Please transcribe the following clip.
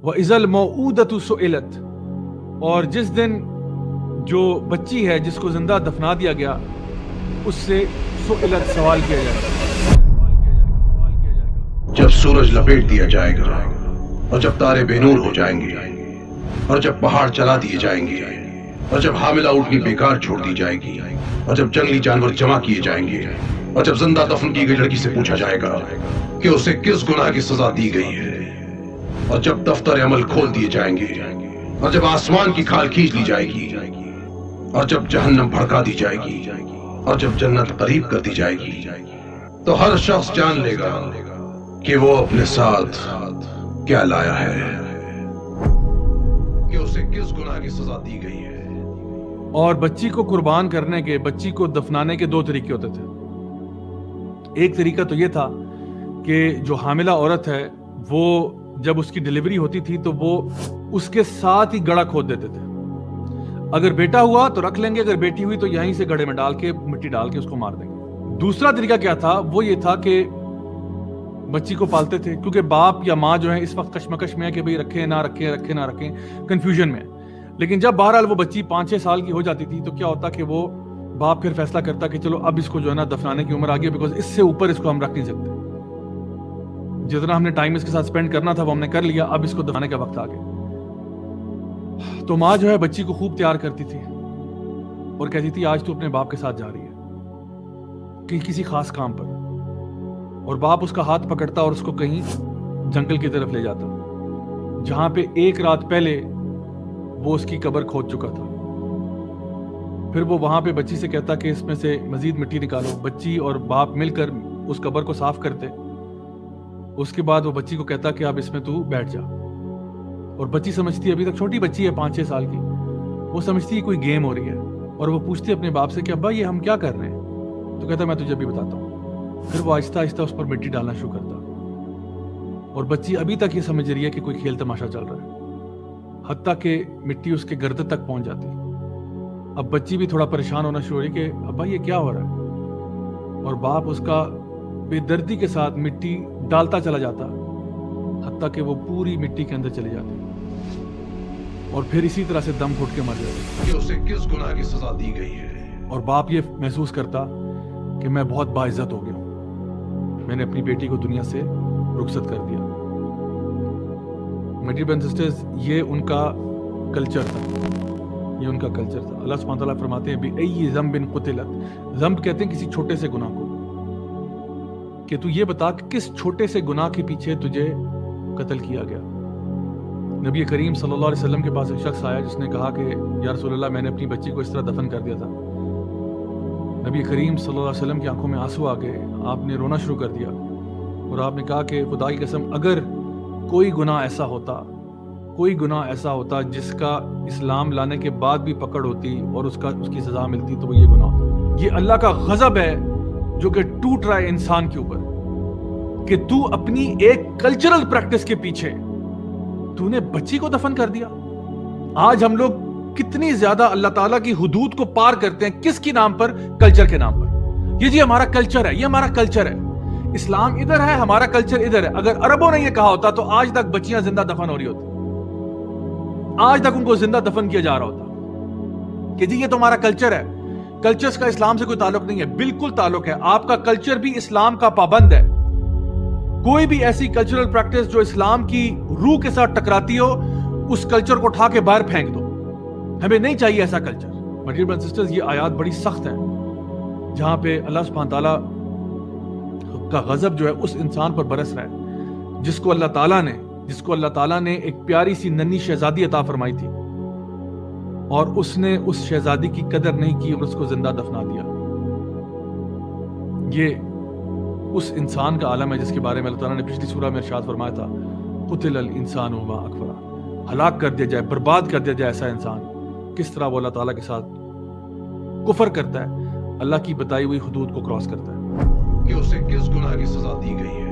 وَإِذَا الْمَوْءُودَةُ سُئِلَتْ، اور جس دن جو بچی ہے جس کو زندہ دفنا دیا گیا اس سے سئلت سوال کیا جائے گا. جب سورج لپیٹ دیا جائے گا اور جب تارے بے نور ہو جائیں گے اور جب پہاڑ چلا دیے جائیں گے اور جب حاملہ اونٹنی بیکار چھوڑ دی جائے گی اور جب جنگلی جانور جمع کیے جائیں گے اور جب زندہ دفن کی گئی لڑکی سے پوچھا جائے گا کہ اسے کس گناہ کی سزا دی گئی ہے، اور جب دفتر عمل کھول دیے جائیں گے اور جب آسمان کی کھال کھینچ لی جائے گی اور جب جہنم بھڑکا دی جائے گی اور جب جنت قریب کر دی جائے گی، تو ہر شخص جان لے گا کہ وہ اپنے ساتھ کیا لایا ہے، کہ اسے کس گناہ کی سزا دی گئی ہے. اور بچی کو قربان کرنے کے، بچی کو دفنانے کے 2 طریقے ہوتے تھے. ایک طریقہ تو یہ تھا کہ جو حاملہ عورت ہے وہ جب اس کی ڈیلیوری ہوتی تھی تو وہ اس کے ساتھ ہی گڑھا کھود دیتے تھے. اگر بیٹا ہوا تو رکھ لیں گے، اگر بیٹی ہوئی تو یہیں سے گڑھے میں ڈال کے مٹی ڈال کے اس کو مار دیں گے. دوسرا طریقہ کیا تھا؟ وہ یہ تھا کہ بچی کو پالتے تھے، کیونکہ باپ یا ماں جو ہے اس وقت کشمکش میں ہے کہ بھئی رکھیں نہ رکھیں، رکھیں نہ رکھیں، کنفیوژن میں. لیکن جب بہرحال وہ بچی 5-6 سال کی ہو جاتی تھی تو کیا ہوتا کہ وہ باپ پھر فیصلہ کرتا کہ چلو اب اس کو جو ہے نا دفنانے کی عمر آ گئی، بیکاز اس سے اوپر اس کو ہم رکھ نہیں سکتے. جتنا ہم نے ٹائم اس کے ساتھ سپینڈ کرنا تھا وہ ہم نے کر لیا، اب اس کو دفنانے کا وقت آ گیا. تو ماں جو ہے بچی کو خوب تیار کرتی تھی اور کہتی تھی آج تو اپنے باپ کے ساتھ جا رہی ہے کہیں کسی خاص کام پر، اور باپ اس کا ہاتھ پکڑتا اور اس کو کہیں جنگل کی طرف لے جاتا جہاں پہ 1 رات پہلے وہ اس کی قبر کھود چکا تھا. پھر وہ وہاں پہ بچی سے کہتا کہ اس میں سے مزید مٹی نکالو. بچی اور باپ مل کر اس قبر کو صاف کرتے. اس کے بعد وہ بچی کو کہتا کہ اب اس میں تو بیٹھ جا. اور بچی سمجھتی ہے، ابھی تک چھوٹی بچی ہے 5-6 سال کی، وہ سمجھتی ہے کوئی گیم ہو رہی ہے، اور وہ پوچھتی ہے اپنے باپ سے کہ ابا یہ ہم کیا کر رہے ہیں؟ تو کہتا میں تجھے بھی بتاتا ہوں. پھر وہ آہستہ آہستہ اس پر مٹی ڈالنا شروع کرتا، اور بچی ابھی تک یہ سمجھ رہی ہے کہ کوئی کھیل تماشا چل رہا ہے، حتیٰ کہ مٹی اس کے گردن تک پہنچ جاتی. اب بچی بھی تھوڑا پریشان ہونا شروع ہو رہی کہ ابا یہ کیا ہو رہا ہے، اور باپ اس کا بے دردی کے ساتھ مٹی ڈالتا چلا جاتا حتیٰ کہ وہ پوری مٹی کے اندر چلی جاتی اور پھر اسی طرح سے دم گھٹ کے مر جاتی کہ اسے کس گناہ کی سزا دی گئی ہے. اور باپ یہ محسوس کرتا کہ میں بہت باعزت ہو گیا ہوں، میں نے اپنی بیٹی کو دنیا سے رخصت کر دیا. میڈی برادرز اینڈ سسٹرز، یہ ان کا کلچر تھا، یہ ان کا کلچر تھا. اللہ سبحانہ تعالیٰ فرماتے ہیں بِأَيِّ ذَنْبٍ قُتِلَتْ، ذنب کہتے ہیں کسی چھوٹے سے گناہ کو، کہ تو یہ بتا کہ کس چھوٹے سے گناہ کے پیچھے تجھے قتل کیا گیا. نبی کریم صلی اللہ علیہ وسلم کے پاس ایک شخص آیا جس نے کہا کہ یا رسول اللہ میں نے اپنی بچی کو اس طرح دفن کر دیا تھا. نبی کریم صلی اللہ علیہ وسلم کی آنکھوں میں آنسو آ گئے، آپ نے رونا شروع کر دیا اور آپ نے کہا کہ خدا کی قسم اگر کوئی گناہ ایسا ہوتا جس کا اسلام لانے کے بعد بھی پکڑ ہوتی اور اس کی سزا ملتی تو وہ یہ گناہ ہوتا. یہ اللہ کا غضب ہے جو کہ ٹوٹ رہا ہے انسان کے اوپر، کہ تو اپنی ایک کلچرل پریکٹس کے پیچھے تو نے بچی کو دفن کر دیا. آج ہم لوگ کتنی زیادہ اللہ تعالیٰ کی حدود کو پار کرتے ہیں، کس کی نام پر؟ کلچر کے نام پر. یہ جی ہمارا کلچر ہے، یہ ہمارا کلچر ہے، اسلام ادھر ہے، ہمارا کلچر ادھر ہے. اگر عربوں نے یہ کہا ہوتا تو آج تک بچیاں زندہ دفن ہو رہی ہوتی، آج تک ان کو زندہ دفن کیا جا رہا ہوتا کہ جی یہ تو ہمارا کلچر ہے. کلچرز کا اسلام سے کوئی تعلق نہیں ہے، بالکل تعلق ہے. آپ کا کلچر بھی اسلام کا پابند ہے. کوئی بھی ایسی کلچرل پریکٹس جو اسلام کی روح کے ساتھ ٹکراتی ہو اس کلچر کو اٹھا کے باہر پھینک دو. ہمیں نہیں چاہیے ایسا کلچر. میڈی برادرز اینڈ سسٹرز، یہ آیات بڑی سخت ہیں جہاں پہ اللہ سبحانہ تعالیٰ کا غضب جو ہے اس انسان پر برس رہا ہے جس کو اللہ تعالیٰ نے ایک پیاری سی ننھی شہزادی عطا فرمائی تھی اور اس نے اس شہزادی کی قدر نہیں کی اور اس کو زندہ دفنا دیا. یہ اس انسان کا عالم ہے جس کے بارے میں اللہ تعالیٰ نے پچھلی سورہ میں ارشاد فرمایا تھا قتل الانسان ما اکفرہ، ہلاک کر دیا جائے، برباد کر دیا جائے ایسا انسان. کس طرح وہ اللہ تعالیٰ کے ساتھ کفر کرتا ہے، اللہ کی بتائی ہوئی حدود کو کراس کرتا ہے. کہ اسے کس گناہ کی سزا دی گئی ہے.